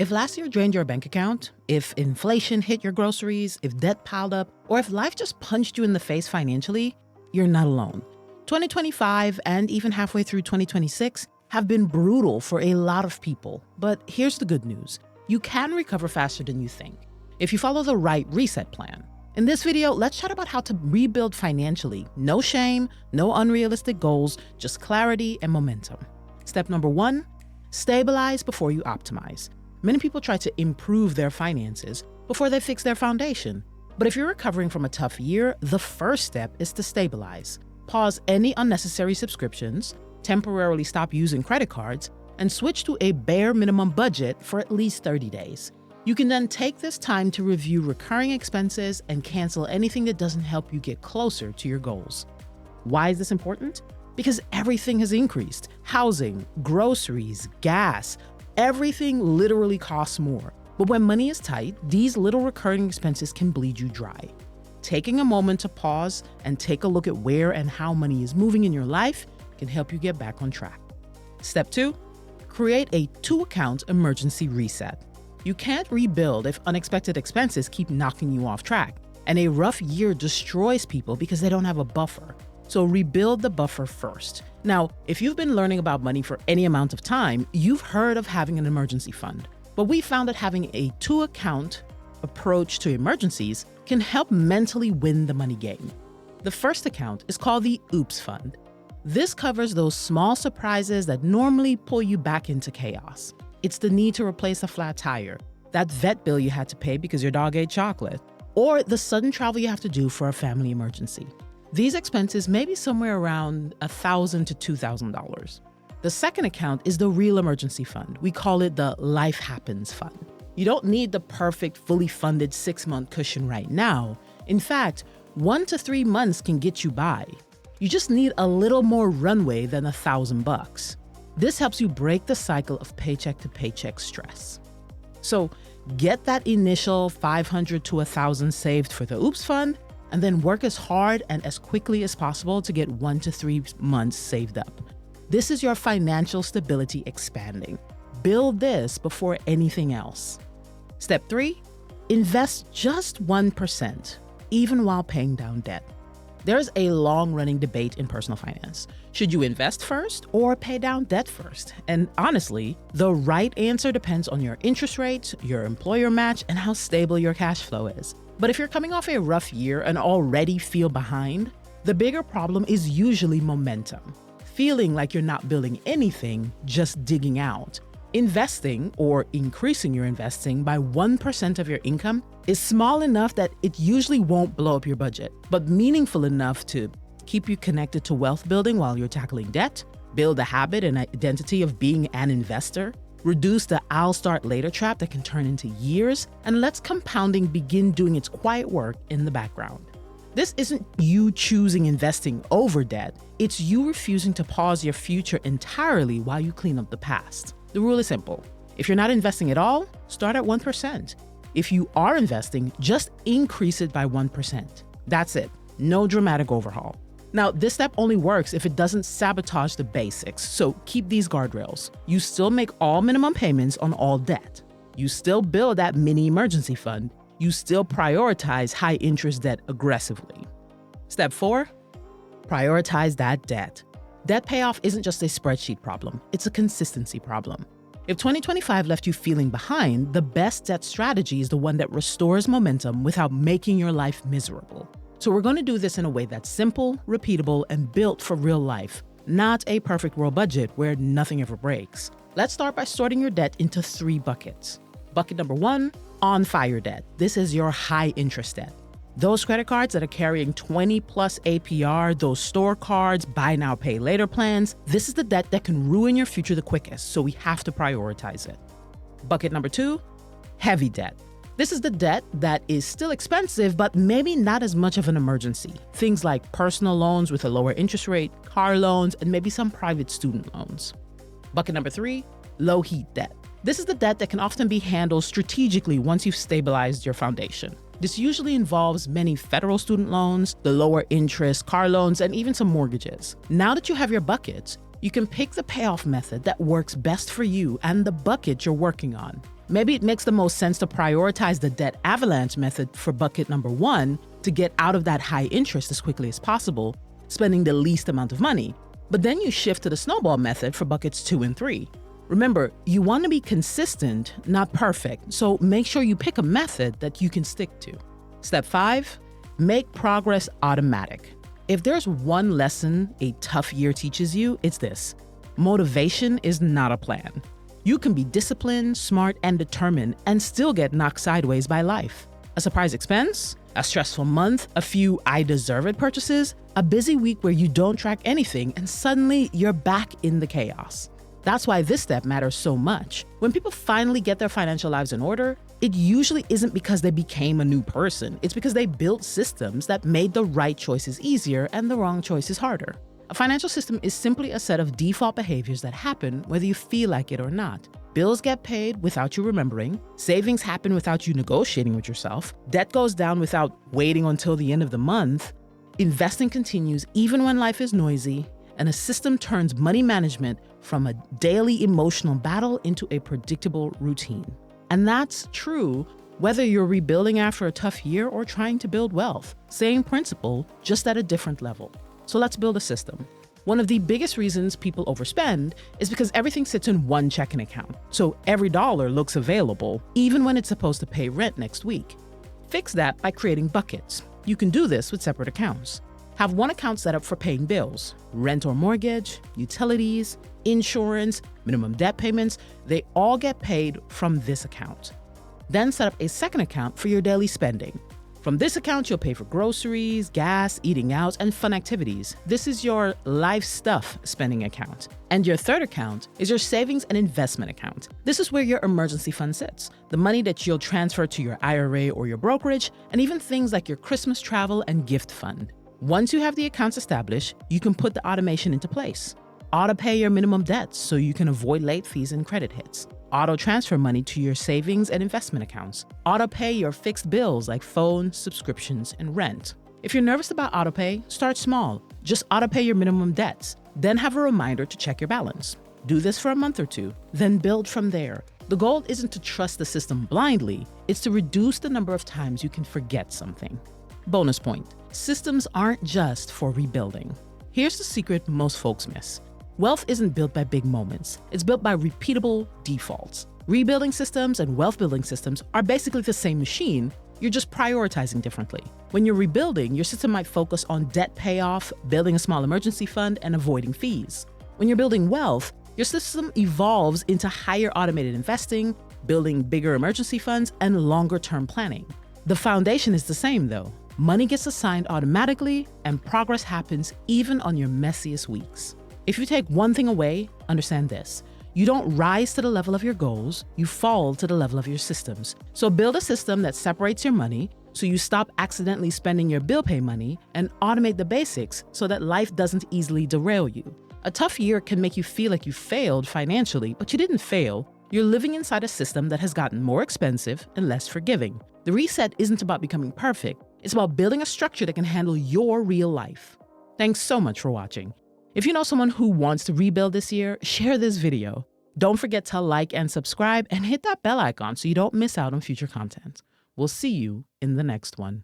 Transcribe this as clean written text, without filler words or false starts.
If last year drained your bank account, if inflation hit your groceries, if debt piled up, or if life just punched you in the face financially, you're not alone. 2025 and even halfway through 2026 have been brutal for a lot of people. But here's the good news. You can recover faster than you think if you follow the right reset plan. In this video, let's chat about how to rebuild financially. No shame, no unrealistic goals, just clarity and momentum. Step number 1, stabilize before you optimize. Many people try to improve their finances before they fix their foundation. But if you're recovering from a tough year, the first step is to stabilize. Pause any unnecessary subscriptions, temporarily stop using credit cards, and switch to a bare minimum budget for at least 30 days. You can then take this time to review recurring expenses and cancel anything that doesn't help you get closer to your goals. Why is this important? Because everything has increased. Housing, groceries, gas, everything literally costs more. But when money is tight, these little recurring expenses can bleed you dry. Taking a moment to pause and take a look at where and how money is moving in your life can help you get back on track. Step 2, create a 2-account emergency reset. You can't rebuild if unexpected expenses keep knocking you off track, and a rough year destroys people because they don't have a buffer. So rebuild the buffer first. Now, if you've been learning about money for any amount of time, you've heard of having an emergency fund. But we found that having a 2-account approach to emergencies can help mentally win the money game. The first account is called the Oops Fund. This covers those small surprises that normally pull you back into chaos. It's the need to replace a flat tire, that vet bill you had to pay because your dog ate chocolate, or the sudden travel you have to do for a family emergency. These expenses may be somewhere around $1,000 to $2,000. The second account is the real emergency fund. We call it the Life Happens Fund. You don't need the perfect, fully funded 6-month cushion right now. In fact, 1 to 3 months can get you by. You just need a little more runway than $1,000. This helps you break the cycle of paycheck to paycheck stress. So get that initial $500 to $1,000 saved for the Oops Fund, and then work as hard and as quickly as possible to get 1 to 3 months saved up. This is your financial stability expanding. Build this before anything else. Step 3, invest just 1%, even while paying down debt. There's a long-running debate in personal finance. Should you invest first or pay down debt first? And honestly, the right answer depends on your interest rate, your employer match, and how stable your cash flow is. But if you're coming off a rough year and already feel behind, the bigger problem is usually momentum. Feeling like you're not building anything, just digging out. Investing or increasing your investing by 1% of your income is small enough that it usually won't blow up your budget, but meaningful enough to keep you connected to wealth building while you're tackling debt, build a habit and identity of being an investor, reduce the I'll start later trap that can turn into years, and lets compounding begin doing its quiet work in the background. This isn't you choosing investing over debt, it's you refusing to pause your future entirely while you clean up the past. The rule is simple. If you're not investing at all, start at 1%. If you are investing, just increase it by 1%. That's it. No dramatic overhaul. Now, this step only works if it doesn't sabotage the basics, so keep these guardrails. You still make all minimum payments on all debt. You still build that mini emergency fund. You still prioritize high interest debt aggressively. Step 4, prioritize that debt. Debt payoff isn't just a spreadsheet problem, it's a consistency problem. If 2025 left you feeling behind, the best debt strategy is the one that restores momentum without making your life miserable. So we're going to do this in a way that's simple, repeatable, and built for real life, not a perfect world budget where nothing ever breaks. Let's start by sorting your debt into 3 buckets. Bucket number 1, on-fire debt. This is your high interest debt. Those credit cards that are carrying 20+ APR, those store cards, buy now, pay later plans, this is the debt that can ruin your future the quickest, so we have to prioritize it. Bucket number 2, heavy debt. This is the debt that is still expensive, but maybe not as much of an emergency. Things like personal loans with a lower interest rate, car loans, and maybe some private student loans. Bucket number 3, low heat debt. This is the debt that can often be handled strategically once you've stabilized your foundation. This usually involves many federal student loans, the lower interest car loans, and even some mortgages. Now that you have your buckets, you can pick the payoff method that works best for you and the bucket you're working on. Maybe it makes the most sense to prioritize the debt avalanche method for bucket number 1 to get out of that high interest as quickly as possible, spending the least amount of money. But then you shift to the snowball method for buckets 2 and 3. Remember, you want to be consistent, not perfect, so make sure you pick a method that you can stick to. Step 5, make progress automatic. If there's one lesson a tough year teaches you, it's this: motivation is not a plan. You can be disciplined, smart, and determined and still get knocked sideways by life. A surprise expense, a stressful month, a few I deserve it purchases, a busy week where you don't track anything, and suddenly you're back in the chaos. That's why this step matters so much. When people finally get their financial lives in order, it usually isn't because they became a new person. It's because they built systems that made the right choices easier and the wrong choices harder. A financial system is simply a set of default behaviors that happen whether you feel like it or not. Bills get paid without you remembering, savings happen without you negotiating with yourself, debt goes down without waiting until the end of the month, investing continues even when life is noisy, and a system turns money management from a daily emotional battle into a predictable routine. And that's true whether you're rebuilding after a tough year or trying to build wealth. Same principle, just at a different level. So let's build a system. One of the biggest reasons people overspend is because everything sits in one checking account. So every dollar looks available, even when it's supposed to pay rent next week. Fix that by creating buckets. You can do this with separate accounts. Have one account set up for paying bills, rent or mortgage, utilities, insurance, minimum debt payments. They all get paid from this account. Then set up a second account for your daily spending. From this account, you'll pay for groceries, gas, eating out, and fun activities. This is your life stuff spending account. And your third account is your savings and investment account. This is where your emergency fund sits, the money that you'll transfer to your IRA or your brokerage, and even things like your Christmas travel and gift fund. Once you have the accounts established, you can put the automation into place. Auto pay your minimum debts so you can avoid late fees and credit hits. Auto transfer money to your savings and investment accounts. Auto pay your fixed bills like phone, subscriptions, and rent. If you're nervous about auto pay, start small. Just auto pay your minimum debts. Then have a reminder to check your balance. Do this for a month or two, then build from there. The goal isn't to trust the system blindly, it's to reduce the number of times you can forget something. Bonus point: systems aren't just for rebuilding. Here's the secret most folks miss. Wealth isn't built by big moments. It's built by repeatable defaults. Rebuilding systems and wealth building systems are basically the same machine, you're just prioritizing differently. When you're rebuilding, your system might focus on debt payoff, building a small emergency fund, and avoiding fees. When you're building wealth, your system evolves into higher automated investing, building bigger emergency funds, and longer-term planning. The foundation is the same though. Money gets assigned automatically, and progress happens even on your messiest weeks. If you take one thing away, understand this: you don't rise to the level of your goals, you fall to the level of your systems. So build a system that separates your money so you stop accidentally spending your bill pay money, and automate the basics so that life doesn't easily derail you. A tough year can make you feel like you failed financially, but you didn't fail. You're living inside a system that has gotten more expensive and less forgiving. The reset isn't about becoming perfect. It's about building a structure that can handle your real life. Thanks so much for watching. If you know someone who wants to rebuild this year, share this video. Don't forget to like and subscribe and hit that bell icon so you don't miss out on future content. We'll see you in the next one.